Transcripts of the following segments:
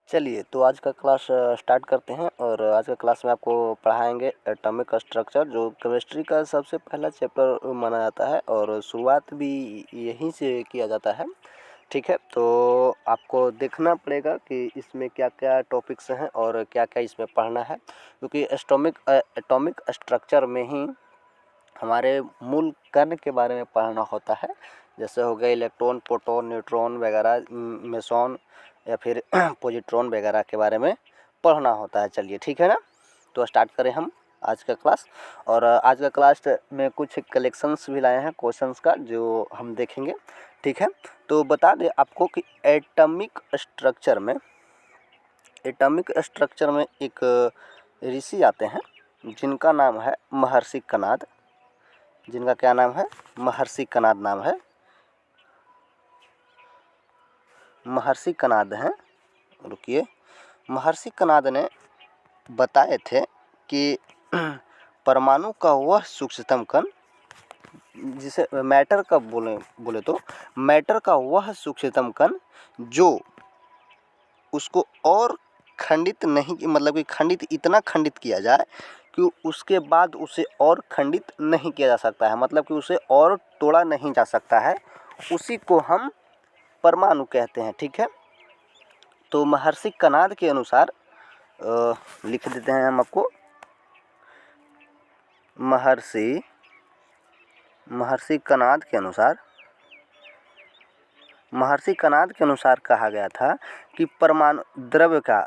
चलिए तो आज का क्लास स्टार्ट करते हैं। और आज का क्लास में आपको पढ़ाएंगे एटॉमिक स्ट्रक्चर, जो केमिस्ट्री का सबसे पहला चैप्टर माना जाता है और शुरुआत भी यहीं से किया जाता है। ठीक है, तो आपको देखना पड़ेगा कि इसमें क्या क्या टॉपिक्स हैं और क्या क्या इसमें पढ़ना है, क्योंकि एटॉमिक स्ट्रक्चर में ही हमारे मूल कण के बारे में पढ़ना होता है। जैसे हो गए इलेक्ट्रॉन, प्रोटॉन, न्यूट्रॉन वगैरह, मेसॉन या फिर पॉजिट्रॉन वगैरह के बारे में पढ़ना होता है। चलिए ठीक है ना, तो स्टार्ट करें हम आज का क्लास। और आज का क्लास में कुछ कलेक्शंस भी लाए हैं क्वेश्चंस का, जो हम देखेंगे। ठीक है, तो बता दें आपको कि एटॉमिक स्ट्रक्चर में एक ऋषि आते हैं जिनका नाम है महर्षि कनाद। जिनका क्या नाम है? महर्षि कनाद नाम है। महर्षि कनाद हैं, रुकिए। महर्षि कनाद ने बताए थे कि परमाणु का वह सूक्ष्मतम कण, जिसे मैटर का बोले तो मैटर का वह सूक्ष्मतम कण जो उसको और खंडित नहीं, मतलब कि खंडित इतना खंडित किया जाए कि उसके बाद उसे और खंडित नहीं किया जा सकता है, मतलब कि उसे और तोड़ा नहीं जा सकता है, उसी को हम परमाणु कहते हैं। ठीक है, तो महर्षि कनाद के अनुसार लिख देते हैं हम आपको। महर्षि कनाद के अनुसार कहा गया था कि परमाणु द्रव्य का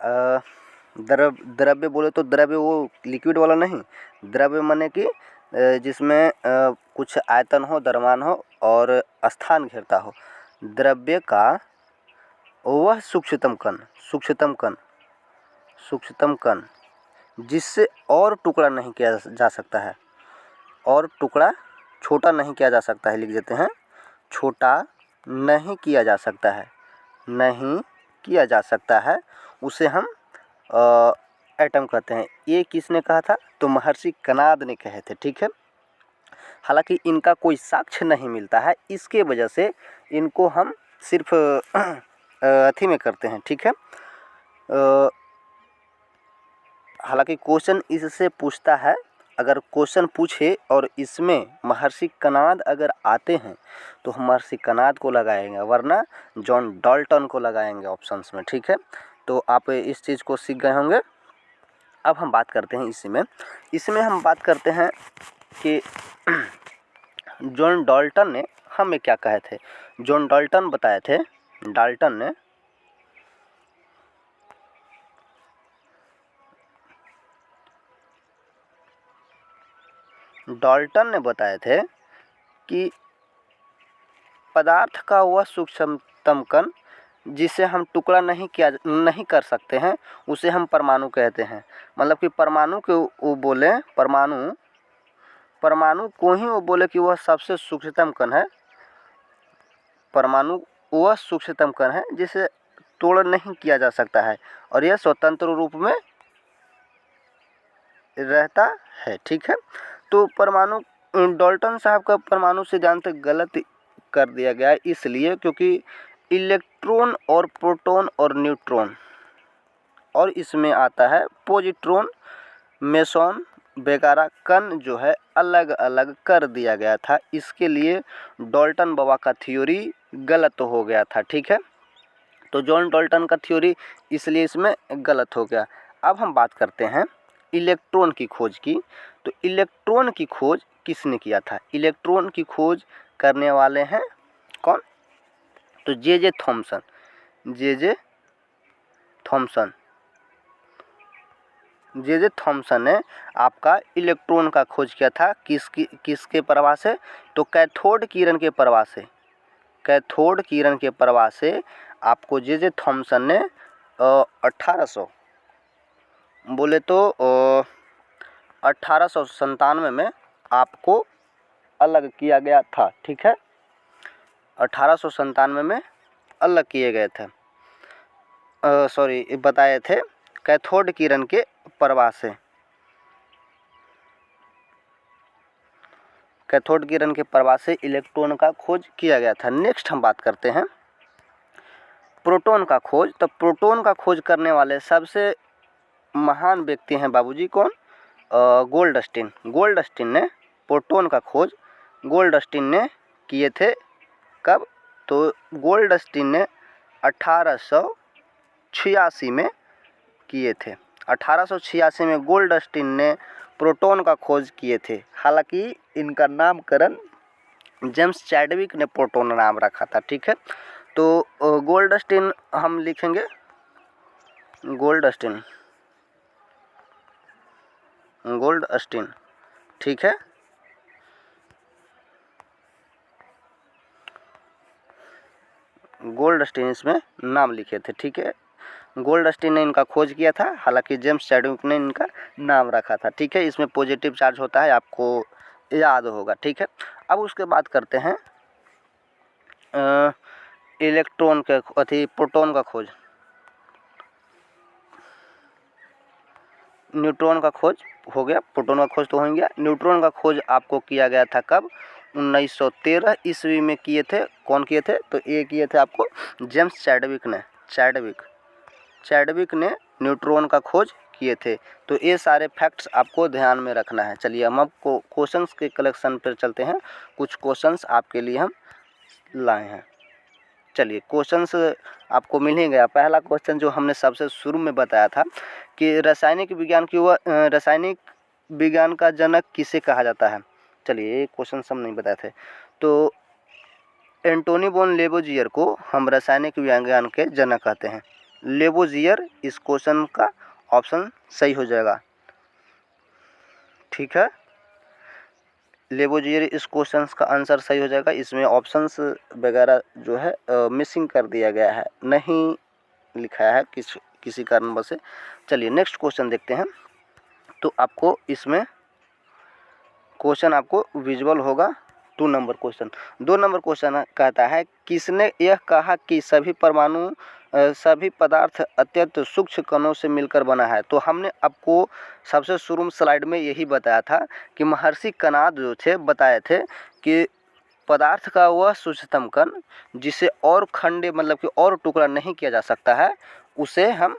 द्रव्य बोले तो द्रव्य वो लिक्विड वाला नहीं, द्रव्य माने कि जिसमें कुछ आयतन हो, द्रव्यमान हो और स्थान घेरता हो। द्रव्य का वह सूक्ष्मतम कण जिससे और टुकड़ा नहीं किया जा सकता है, और टुकड़ा छोटा नहीं किया जा सकता है। लिख देते हैं, छोटा नहीं किया जा सकता है, उसे हम एटम कहते हैं। ये किसने कहा था? तो महर्षि कनाद ने कहे थे। ठीक है, हालांकि इनका कोई साक्ष्य नहीं मिलता है, इसके वजह से इनको हम सिर्फ अथी में करते हैं। ठीक है, हालांकि क्वेश्चन इससे पूछता है, अगर क्वेश्चन पूछे और इसमें महर्षि कनाद अगर आते हैं तो हम महर्षि कनाद को लगाएंगे, वरना जॉन डाल्टन को लगाएंगे ऑप्शंस में। ठीक है, तो आप इस चीज़ को सीख गए होंगे। अब हम बात करते हैं इसमें हम बात करते हैं कि जॉन डाल्टन ने हमें क्या कहे थे। जॉन डाल्टन बताए थे, डाल्टन ने बताए थे कि पदार्थ का वह सूक्ष्मतम कण जिसे हम टुकड़ा नहीं कर सकते हैं, उसे हम परमाणु कहते हैं। मतलब कि परमाणु को वो बोले, परमाणु को ही वो बोले कि वह सबसे सूक्ष्मतम कण है। परमाणु वह सूक्ष्मतम कण है जिसे तोड़ नहीं किया जा सकता है और यह स्वतंत्र रूप में रहता है। ठीक है, तो परमाणु, डाल्टन साहब का परमाणु सिद्धांत गलत कर दिया गया है, इसलिए क्योंकि इलेक्ट्रॉन और प्रोटॉन और न्यूट्रॉन और इसमें आता है पॉजिट्रॉन, मेसॉन वगैरह कण जो है अलग अलग कर दिया गया था। इसके लिए डाल्टन बाबा का थ्योरी गलत हो गया था। ठीक है, तो जॉन डाल्टन का थ्योरी इसलिए इसमें गलत हो गया। अब हम बात करते हैं इलेक्ट्रॉन की खोज की। तो इलेक्ट्रॉन की खोज किसने किया था? इलेक्ट्रॉन की खोज करने वाले हैं कौन? तो जे थॉमसन ने आपका इलेक्ट्रॉन का खोज किया था। किसके प्रभाव से? तो कैथोड किरण के प्रभाव से आपको जे थॉमसन ने 1800 बोले तो 1897 में आपको अलग किया गया था। ठीक है, 1897 में अलग किए गए थे, बताए थे कैथोड किरण के प्रभाव से। कैथोड किरण के प्रभाव से इलेक्ट्रॉन का खोज किया गया था। नेक्स्ट हम बात करते हैं प्रोटॉन का खोज, तो प्रोटॉन का खोज करने वाले सबसे महान व्यक्ति हैं बाबूजी कौन? गोल्डस्टीन। गोल्डस्टीन ने प्रोटॉन का खोज गोल्डस्टीन ने किए थे। कब? तो गोल्डस्टीन ने 1886 में किए थे। 1886 में गोल्डस्टीन ने प्रोटॉन का खोज किए थे। हालांकि इनका नामकरण जेम्स चैडविक ने प्रोटॉन नाम रखा था। ठीक है, तो गोल्डस्टीन हम लिखेंगे गोल्डस्टीन, गोल्डस्टीन। ठीक है, गोल्डस्टीन इसमें नाम लिखे थे। ठीक है, गोल्डस्टीन ने इनका खोज किया था, हालांकि जेम्स चैडविक ने इनका नाम रखा था। ठीक है, इसमें पॉजिटिव चार्ज होता है, आपको याद होगा। ठीक है, अब उसके बाद करते हैं इलेक्ट्रॉन के प्रोटॉन का खोज। न्यूट्रॉन का खोज हो गया, प्रोटॉन का खोज तो हो गया। न्यूट्रॉन का खोज आपको किया गया था कब? 1913 ईस्वी में किए थे। कौन किए थे? तो ये किए थे आपको जेम्स चैडविक ने। चैडविक ने न्यूट्रॉन का खोज किए थे। तो ये सारे फैक्ट्स आपको ध्यान में रखना है। चलिए हम आपको क्वेश्चंस के कलेक्शन पर चलते हैं। कुछ क्वेश्चंस आपके लिए हम लाए हैं। चलिए क्वेश्चंस आपको मिल ही गया। पहला क्वेश्चन जो हमने सबसे शुरू में बताया था कि रासायनिक विज्ञान का जनक किसे कहा जाता है। चलिए ये क्वेश्चन हम नहीं बताए थे। तो एंटोनी वॉन लेवोजियर को हम रासायनिक विज्ञान के जनक कहते हैं। लेवोजियर, इस क्वेश्चन का ऑप्शन सही हो जाएगा। ठीक है, लेवोजियर इस क्वेश्चन का आंसर सही हो जाएगा। इसमें ऑप्शंस वगैरह जो है मिसिंग कर दिया गया है, नहीं लिखा है किसी कारणवश से। चलिए नेक्स्ट क्वेश्चन देखते हैं। तो आपको इसमें क्वेश्चन आपको विजुअल होगा। 2 नंबर क्वेश्चन। 2 नंबर क्वेश्चन कहता है किसने यह कहा कि सभी पदार्थ अत्यंत सूक्ष्म कणों से मिलकर बना है। तो हमने आपको सबसे शुरू में स्लाइड में यही बताया था कि महर्षि कणाद जो थे बताए थे कि पदार्थ का वह सूक्ष्मतम कण जिसे और खंडे मतलब कि और टुकड़ा नहीं किया जा सकता है, उसे हम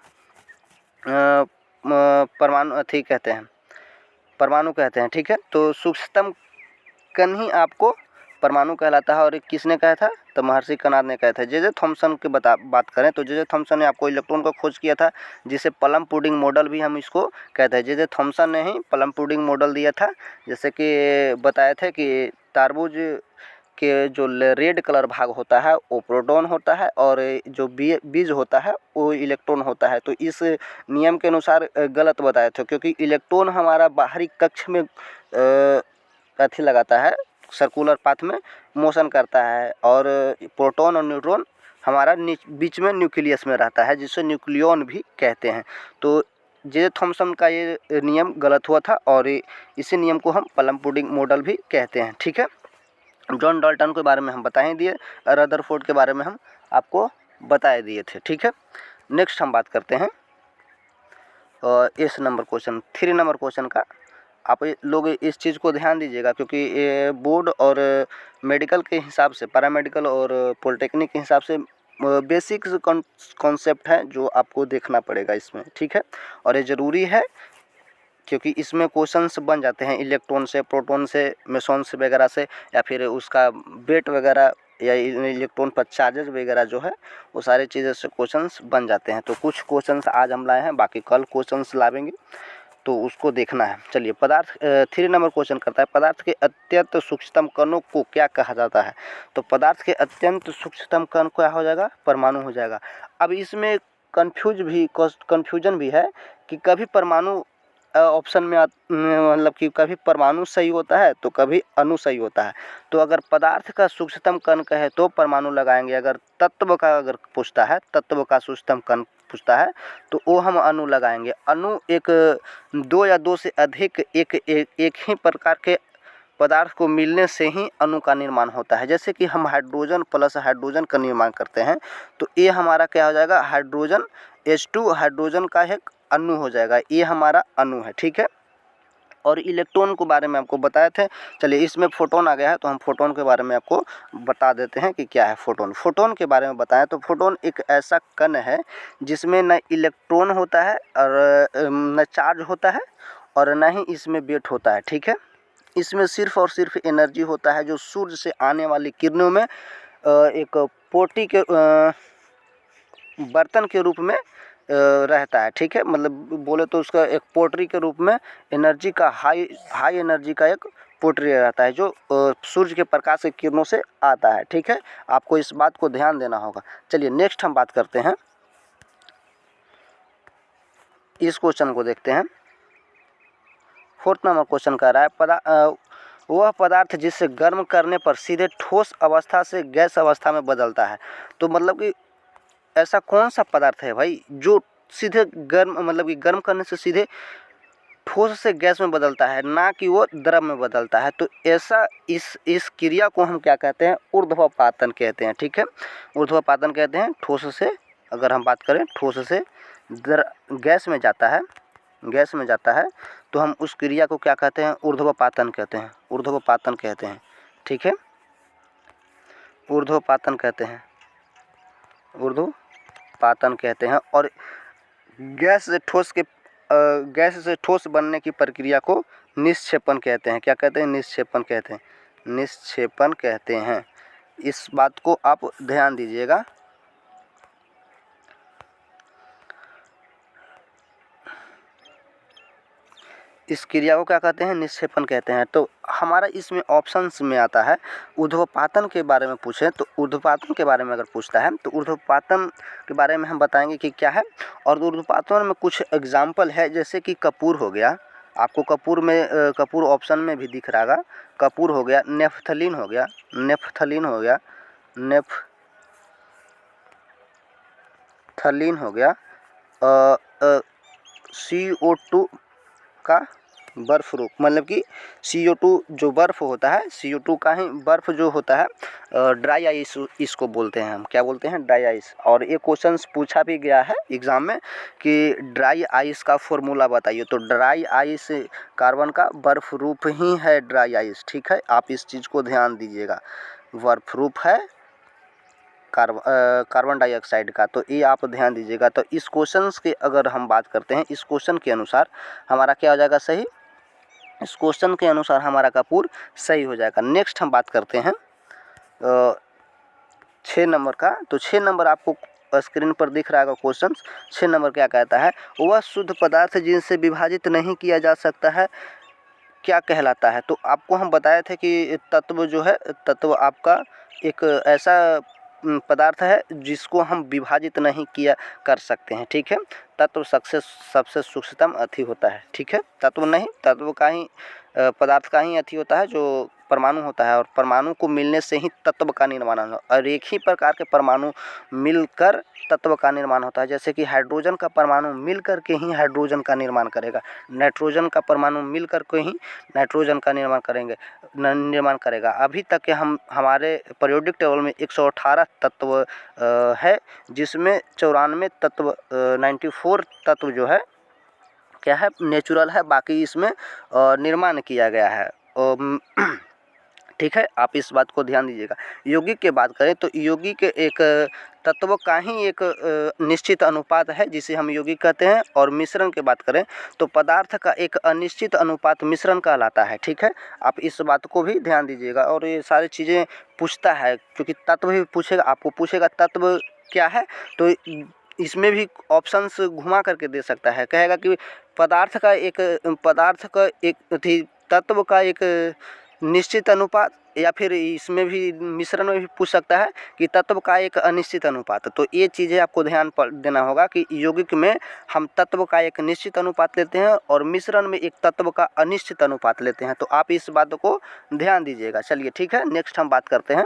परमाणु कहते हैं, परमाणु कहते हैं। ठीक है, तो सूक्ष्मतम कण ही आपको परमाणु कहलाता है। और किसने कहा था? तो महर्षि कणाद ने कहा था। जे थॉमसन की बात करें तो जे थॉमसन ने आपको इलेक्ट्रॉन का खोज किया था, जिसे प्लम पुडिंग मॉडल भी हम इसको कहते हैं। जे थॉमसन ने ही प्लम पुडिंग मॉडल दिया था। जैसे कि बताए थे कि तरबूज के जो रेड कलर भाग होता है वो प्रोटॉन होता है और जो बीज होता है वो इलेक्ट्रॉन होता है। तो इस नियम के अनुसार गलत बताए थे, क्योंकि इलेक्ट्रॉन हमारा बाहरी कक्ष में अथी लगाता है, सर्कुलर पाथ में मोशन करता है, और प्रोटॉन और न्यूट्रॉन हमारा बीच में न्यूक्लियस में रहता है, जिसे न्यूक्लियॉन भी कहते हैं। तो जे थॉमसन का ये नियम गलत हुआ था और इसी नियम को हम प्लम पुडिंग मॉडल भी कहते हैं। ठीक है, जॉन डाल्टन के बारे में हम बता ही दिए, रदरफोर्ड के बारे में हम आपको बता दिए थे। ठीक है, नेक्स्ट हम बात करते हैं इस नंबर क्वेश्चन 3 नंबर क्वेश्चन का। आप लोग इस चीज़ को ध्यान दीजिएगा, क्योंकि ये बोर्ड और मेडिकल के हिसाब से, पैरामेडिकल और पॉलिटेक्निक के हिसाब से बेसिक कॉन्सेप्ट है जो आपको देखना पड़ेगा इसमें। ठीक है, और ये ज़रूरी है क्योंकि इसमें क्वेश्चंस बन जाते हैं इलेक्ट्रॉन से, प्रोटॉन से, मेसॉन्स वगैरह से, या फिर उसका वेट वगैरह या इलेक्ट्रॉन पर चार्जेस वगैरह जो है वो सारी चीज़ें से क्वेश्चंस बन जाते हैं। तो कुछ क्वेश्चंस आज हम लाए हैं, बाकी कल क्वेश्चंस लाएंगे, तो उसको देखना है। चलिए 3 नंबर क्वेश्चन करता है पदार्थ के अत्यंत सूक्ष्मतम कणों को क्या कहा जाता है। तो पदार्थ के अत्यंत सूक्ष्मतम कण क्या हो जाएगा? परमाणु हो जाएगा। अब इसमें कन्फ्यूजन भी है कि कभी परमाणु ऑप्शन में मतलब कि कभी परमाणु सही होता है तो कभी अणु सही होता है। तो अगर पदार्थ का सूक्ष्मतम कण कहे तो परमाणु लगाएंगे, अगर तत्व का पूछता है, तत्व का सूक्ष्मतम कण पूछता है तो वो हम अणु लगाएंगे। अणु एक 2 या 2 से अधिक एक ही प्रकार के पदार्थ को मिलने से ही अणु का निर्माण होता है। जैसे कि हम हाइड्रोजन प्लस हाइड्रोजन का निर्माण करते हैं, तो ये हमारा क्या हो जाएगा? हाइड्रोजन H2 हाइड्रोजन का एक अणु हो जाएगा, ये हमारा अणु है। ठीक है, और इलेक्ट्रॉन के बारे में आपको बताए थे। चलिए इसमें फोटोन आ गया है तो हम फोटोन के बारे में आपको बता देते हैं कि क्या है फोटोन। फोटोन के बारे में बताएं तो फोटोन एक ऐसा कण है जिसमें न इलेक्ट्रॉन होता है और न चार्ज होता है और न ही इसमें वेट होता है, ठीक है। इसमें सिर्फ और सिर्फ एनर्जी होता है जो सूर्य से आने वाली किरणों में एक पोटी के बर्तन के रूप में रहता है, ठीक है। मतलब बोले तो उसका एक पोटरी के रूप में एनर्जी का हाई एनर्जी का एक पोटरी रहता है जो सूर्य के प्रकाश के किरणों से आता है, ठीक है। आपको इस बात को ध्यान देना होगा। चलिए नेक्स्ट हम बात करते हैं, इस क्वेश्चन को देखते हैं। 4th नंबर क्वेश्चन कह रहा है वह पदार्थ जिसे गर्म करने पर सीधे ठोस अवस्था से गैस अवस्था में बदलता है। तो मतलब कि ऐसा कौन सा पदार्थ है भाई जो सीधे गर्म मतलब कि गर्म करने से सीधे ठोस से गैस में बदलता है, ना कि वो द्रव में बदलता है। तो ऐसा इस क्रिया को हम क्या कहते हैं, ऊर्ध्वपातन कहते हैं, ठीक है। ऊर्ध्वपातन कहते हैं। ठोस से अगर हम बात करें ठोस से गैस में जाता है तो हम उस क्रिया को क्या कहते हैं, ऊर्ध्वपातन कहते हैं। ऊर्ध्वपातन कहते हैं, ठीक है। ऊर्ध्वपातन कहते हैं, ऊर्ध्वपातन कहते हैं। और गैस से ठोस बनने की प्रक्रिया को निक्षेपण कहते हैं। क्या कहते हैं, निक्षेपण कहते हैं, निक्षेपण कहते हैं। इस बात को आप ध्यान दीजिएगा। इस क्रिया को क्या कहते हैं, निक्षेपण कहते हैं। तो हमारा इसमें ऑप्शंस में आता है ऊर्ध्वपातन के बारे में पूछे तो ऊर्ध्वपातन के बारे में अगर पूछता है तो ऊर्ध्वपातन के बारे में हम बताएंगे कि क्या है। और ऊर्ध्वपातन में कुछ एग्जाम्पल है, जैसे कि कपूर हो गया, आपको कपूर ऑप्शन में भी दिख रहा होगा। कपूर हो गया, नेफ्थलीन हो गया, नेफ्थलीन हो गया, नेफ्थलीन हो गया, CO2 का बर्फ रूप, मतलब कि CO2 जो बर्फ होता है, CO2 का ही बर्फ जो होता है, ड्राई आइस इसको बोलते हैं हम। क्या बोलते हैं, ड्राई आइस। और ये क्वेश्चन पूछा भी गया है एग्जाम में कि ड्राई आइस का फॉर्मूला बताइए। तो ड्राई आइस कार्बन का बर्फ रूप ही है ड्राई आइस, ठीक है। आप इस चीज़ को ध्यान दीजिएगा, बर्फ रूप है कार्बन डाइऑक्साइड का। तो ये आप ध्यान दीजिएगा। तो इस क्वेश्चन के अगर हम बात करते हैं, इस क्वेश्चन के अनुसार हमारा क्या हो जाएगा, सही। इस क्वेश्चन के अनुसार हमारा कपूर सही हो जाएगा। नेक्स्ट हम बात करते हैं 6 नंबर का। तो 6 नंबर आपको स्क्रीन पर दिख रहा होगा क्वेश्चन। 6 नंबर क्या कहता है, वह शुद्ध पदार्थ जिनसे विभाजित नहीं किया जा सकता है क्या कहलाता है। तो आपको हम बताए थे कि तत्व जो है, तत्व आपका एक ऐसा पदार्थ है जिसको हम विभाजित नहीं किया कर सकते हैं, ठीक है। तत्व सबसे सूक्ष्मतम अति होता है, ठीक है। तत्व नहीं, तत्व का ही पदार्थ का ही अति होता है जो परमाणु होता है। और परमाणु को मिलने से ही तत्व का निर्माण होता है। और एक ही प्रकार के परमाणु मिलकर तत्व का निर्माण होता है। जैसे कि हाइड्रोजन का परमाणु मिलकर के ही हाइड्रोजन का निर्माण करेगा, नाइट्रोजन का परमाणु मिलकर के ही नाइट्रोजन का निर्माण करेगा। अभी तक के हमारे पीरियोडिक टेबल में 118 तत्व है, जिसमें 94 तत्व 94 तत्व जो है क्या है, नेचुरल है। बाकी इसमें निर्माण किया गया है, ठीक है। आप इस बात को ध्यान दीजिएगा। यौगिक की बात करें तो यौगिक एक तत्व का ही एक निश्चित अनुपात है जिसे हम यौगिक कहते हैं। और मिश्रण की बात करें तो पदार्थ का एक अनिश्चित अनुपात मिश्रण कहलाता है, ठीक है। आप इस बात को भी ध्यान दीजिएगा। और ये सारी चीज़ें पूछता है, क्योंकि तत्व भी पूछेगा, आपको पूछेगा तत्व क्या है, तो इसमें भी ऑप्शंस घुमा करके दे सकता है। कहेगा कि पदार्थ का एक तत्व का एक निश्चित अनुपात, या फिर इसमें भी मिश्रण में भी पूछ सकता है कि तत्व का एक अनिश्चित अनुपात। तो ये चीज़ें आपको ध्यान देना होगा कि यौगिक में हम तत्व का एक निश्चित अनुपात लेते हैं और मिश्रण में एक तत्व का अनिश्चित अनुपात लेते हैं। तो आप इस बात को ध्यान दीजिएगा। चलिए ठीक है, नेक्स्ट हम बात करते हैं।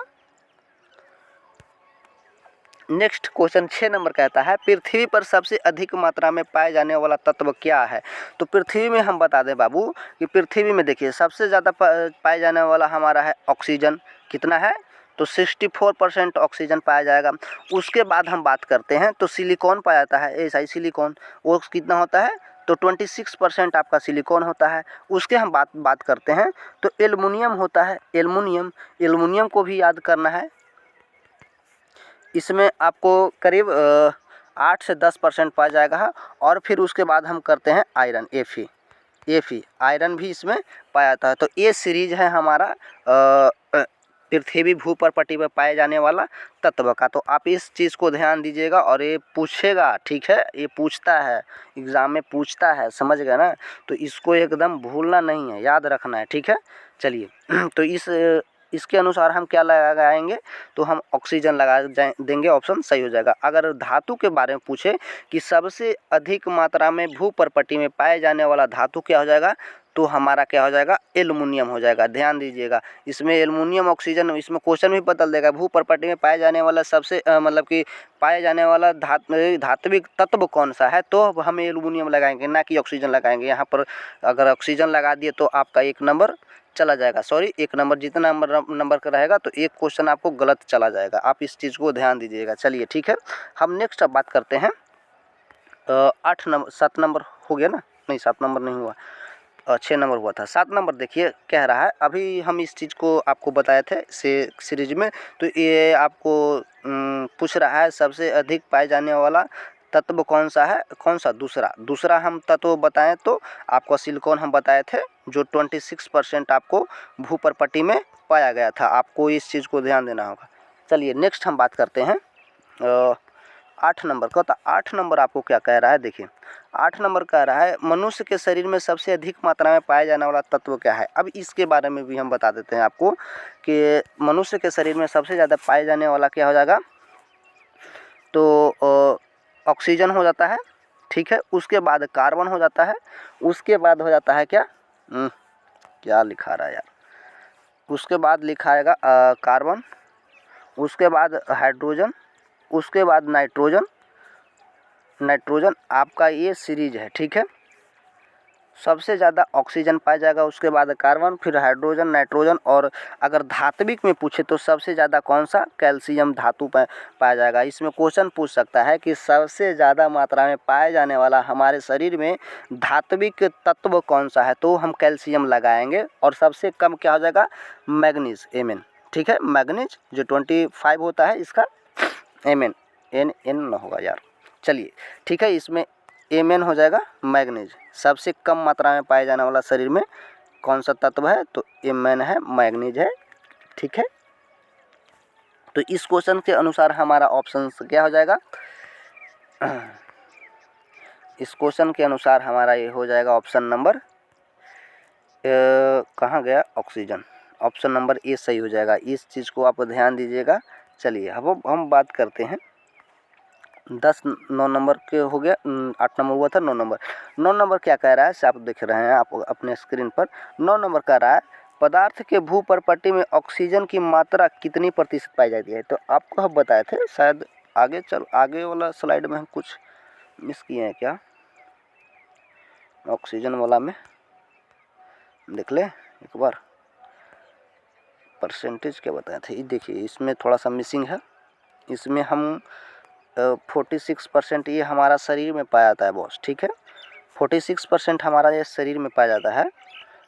नेक्स्ट क्वेश्चन 6 नंबर कहता है, पृथ्वी पर सबसे अधिक मात्रा में पाए जाने वाला तत्व क्या है। तो पृथ्वी में हम बता दें बाबू कि पृथ्वी में देखिए सबसे ज़्यादा पाए जाने वाला हमारा है ऑक्सीजन। कितना है, तो 64% ऑक्सीजन पाया जाएगा। उसके बाद हम बात करते हैं तो सिलिकॉन पाया जाता है, ऐसा ही सिलिकॉन, वो कितना होता है तो 26% आपका सिलिकॉन होता है। उसके हम बात करते हैं तो एल्युमिनियम होता है। एल्युमिनियम को भी याद करना है। इसमें आपको करीब 8 से 10% पाया जाएगा। और फिर उसके बाद हम करते हैं आयरन, Fe आयरन भी इसमें पाया जाता है। तो ये सीरीज है हमारा पृथ्वी भूपर्पटी पर पाए जाने वाला तत्व का। तो आप इस चीज़ को ध्यान दीजिएगा और ये पूछेगा, ठीक है, ये पूछता है, एग्ज़ाम में पूछता है, समझ गए ना। तो इसको एकदम भूलना नहीं है, याद रखना है, ठीक है। चलिए तो इसके अनुसार हम क्या लगाएंगे, तो हम ऑक्सीजन लगा देंगे, ऑप्शन सही हो जाएगा। अगर धातु के बारे में पूछे कि सबसे अधिक मात्रा में भूपर्पटी में पाए जाने वाला धातु क्या हो जाएगा, तो हमारा क्या हो जाएगा, एल्युमिनियम हो जाएगा। ध्यान दीजिएगा, इसमें एल्युमिनियम ऑक्सीजन, इसमें क्वेश्चन भी बदल देगा। भूपर्पटी में पाए जाने वाला सबसे मतलब कि पाए जाने वाला धात्विक तत्व कौन सा है, तो हम एल्युमिनियम लगाएंगे, ना कि ऑक्सीजन लगाएंगे। यहाँ पर अगर ऑक्सीजन लगा दिए तो आपका 1 नंबर चला जाएगा। सॉरी, 1 नंबर जितना नंबर का रहेगा तो एक क्वेश्चन आपको गलत चला जाएगा। आप इस चीज़ को ध्यान दीजिएगा। चलिए ठीक है, हम नेक्स्ट अब बात करते हैं 7 नंबर हो गया ना, नहीं 7 नंबर नहीं हुआ, 6 नंबर हुआ था। 7 नंबर देखिए कह रहा है, अभी हम इस चीज़ को आपको बताए थे सीरीज में। तो ये आपको पूछ रहा है सबसे अधिक पाए जाने वाला तत्व कौन सा है, कौन सा, दूसरा हम तत्व बताएं तो आपको सिलिकॉन हम बताए थे, जो 26% आपको भूपर्पटी में पाया गया था। आपको इस चीज़ को ध्यान देना होगा। चलिए नेक्स्ट हम बात करते हैं 8 नंबर का। तो 8 नंबर आपको क्या कह रहा है, देखिए 8 नंबर कह रहा है मनुष्य के शरीर में सबसे अधिक मात्रा में पाया जाने वाला तत्व क्या है। अब इसके बारे में भी हम बता देते हैं आपको कि मनुष्य के शरीर में सबसे ज़्यादा पाए जाने वाला क्या हो जाएगा, तो ऑक्सीजन हो जाता है, ठीक है। उसके बाद कार्बन हो जाता है, उसके बाद हो जाता है क्या, क्या लिखा रहा है यार, उसके बाद लिखाएगा कार्बन, उसके बाद हाइड्रोजन, उसके बाद नाइट्रोजन आपका ये सीरीज है, ठीक है। सबसे ज़्यादा ऑक्सीजन पाया जाएगा, उसके बाद कार्बन, फिर हाइड्रोजन, नाइट्रोजन। और अगर धात्विक में पूछे तो सबसे ज़्यादा कौन सा, कैल्शियम धातु पाया जाएगा। इसमें क्वेश्चन पूछ सकता है कि सबसे ज़्यादा मात्रा में पाए जाने वाला हमारे शरीर में धात्विक तत्व कौन सा है, तो हम कैल्शियम लगाएंगे। और सबसे कम क्या हो जाएगा, मैग्नीज, Mn, ठीक है। मैग्नीज जो 25 होता है, इसका Mn, N न होगा यार, चलिए ठीक है, इसमें Mn हो जाएगा मैग्नीज। सबसे कम मात्रा में पाए जाने वाला शरीर में कौन सा तत्व है, तो Mn है, मैग्नीज है, ठीक है। तो इस क्वेश्चन के अनुसार हमारा ऑप्शन क्या हो जाएगा, इस क्वेश्चन के अनुसार हमारा ये हो जाएगा ऑप्शन नंबर, कहाँ गया, ऑक्सीजन, ऑप्शन नंबर ए सही हो जाएगा। इस चीज़ को आप ध्यान दीजिएगा। चलिए अब हम बात करते हैं 9 नंबर के हो गया, 8 नंबर हुआ था, 9 नंबर क्या कह रहा है, आप देख रहे हैं आप अपने स्क्रीन पर। 9 नंबर कह रहा है पदार्थ के भूपर्पटी में ऑक्सीजन की मात्रा कितनी प्रतिशत पाई जाती है। तो आपको हम बताए थे, शायद आगे वाला स्लाइड में हम कुछ मिस किए हैं क्या, ऑक्सीजन वाला में देख ले एक बार, परसेंटेज क्या बताए थे, ये देखिए इसमें थोड़ा सा मिसिंग है। इसमें हम 46% ये हमारा शरीर में पाया जाता है बॉस, ठीक है। 46% हमारा ये शरीर में पाया जाता है,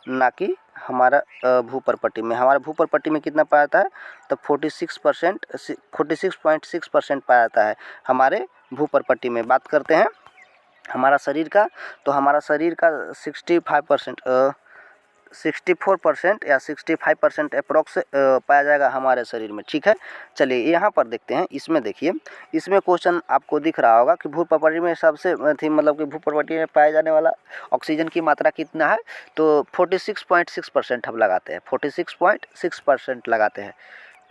ना कि हमारा भूपर्पटी में। हमारा भूपर्पटी में कितना पाया जाता है, तो 46.6% पाया जाता है हमारे भूपर्पटी में। बात करते हैं हमारा शरीर का, तो हमारा शरीर का 64% या 65% अप्रोक्स पाया जाएगा हमारे शरीर में, ठीक है। चलिए यहाँ पर देखते हैं, इसमें देखिए, इसमें क्वेश्चन आपको दिख रहा होगा कि भूपर्पटी में सबसे थी, मतलब कि भूपर्पटी में पाए जाने वाला ऑक्सीजन की मात्रा कितना है, तो 46.6% हम लगाते हैं, 46.6% लगाते हैं,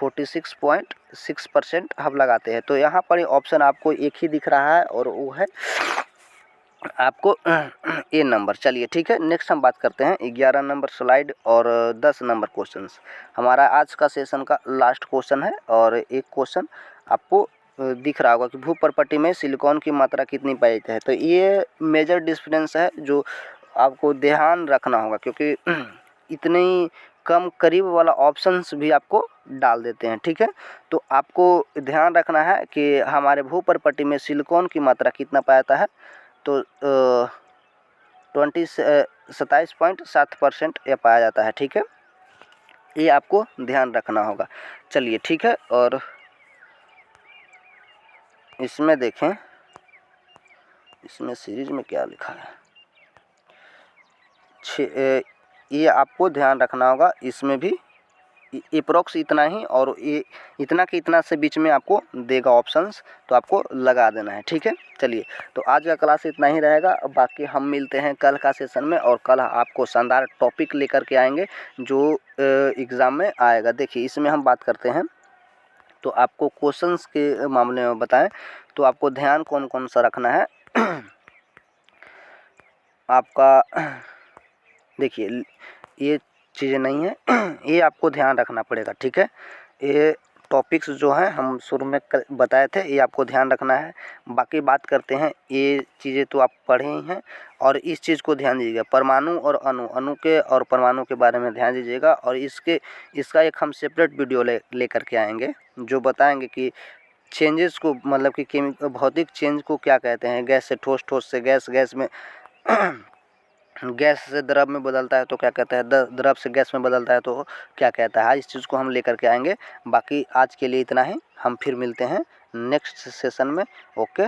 46.6% हम लगाते हैं। तो यहाँ पर ऑप्शन आपको एक ही दिख रहा है और वो है आपको ए नंबर। चलिए ठीक है, नेक्स्ट हम बात करते हैं 11 नंबर स्लाइड और 10 नंबर क्वेश्चंस। हमारा आज का सेशन का लास्ट क्वेश्चन है और एक क्वेश्चन आपको दिख रहा होगा कि भूपर्पटी में सिलिकॉन की मात्रा कितनी पाई जाती है। तो ये मेजर डिफरेंस है जो आपको ध्यान रखना होगा, क्योंकि इतने ही कम करीब वाला ऑप्शंस भी आपको डाल देते हैं, ठीक है। तो आपको ध्यान रखना है कि हमारे भूपर्पटी में सिलिकॉन की मात्रा कितना पाया जाता है। तो 27.7% यह पाया जाता है। ठीक है, ये आपको ध्यान रखना होगा। चलिए ठीक है, और इसमें देखें, इसमें सीरीज में क्या लिखा है, ये आपको ध्यान रखना होगा। इसमें भी अप्रोक्स इतना ही, और ये इतना के इतना से बीच में आपको देगा ऑप्शंस, तो आपको लगा देना है। ठीक है, चलिए तो आज का क्लास इतना ही रहेगा। बाकी हम मिलते हैं कल का सेशन में, और कल आपको शानदार टॉपिक लेकर के आएंगे जो एग्ज़ाम में आएगा। देखिए इसमें हम बात करते हैं, तो आपको क्वेश्चंस के मामले में बताएं तो आपको ध्यान कौन कौन सा रखना है। आपका देखिए ये चीज़ें नहीं है, ये आपको ध्यान रखना पड़ेगा। ठीक है, ये टॉपिक्स जो हैं हम शुरू में बताए थे, ये आपको ध्यान रखना है। बाकी बात करते हैं, ये चीज़ें तो आप पढ़े ही हैं, और इस चीज़ को ध्यान दीजिएगा, परमाणु और अणु के और परमाणु के बारे में ध्यान दीजिएगा। और इसका एक हम सेपरेट वीडियो लेकर के आएंगे जो बताएंगे कि चेंजेस को, मतलब कि भौतिक चेंज को क्या कहते हैं। गैस से ठोस, ठोस से गैस, गैस में गैस से द्रव में बदलता है तो क्या कहता है, द्रव से गैस में बदलता है तो क्या कहता है। इस चीज़ को हम लेकर के आएंगे। बाकी आज के लिए इतना ही, हम फिर मिलते हैं नेक्स्ट सेशन में। ओके।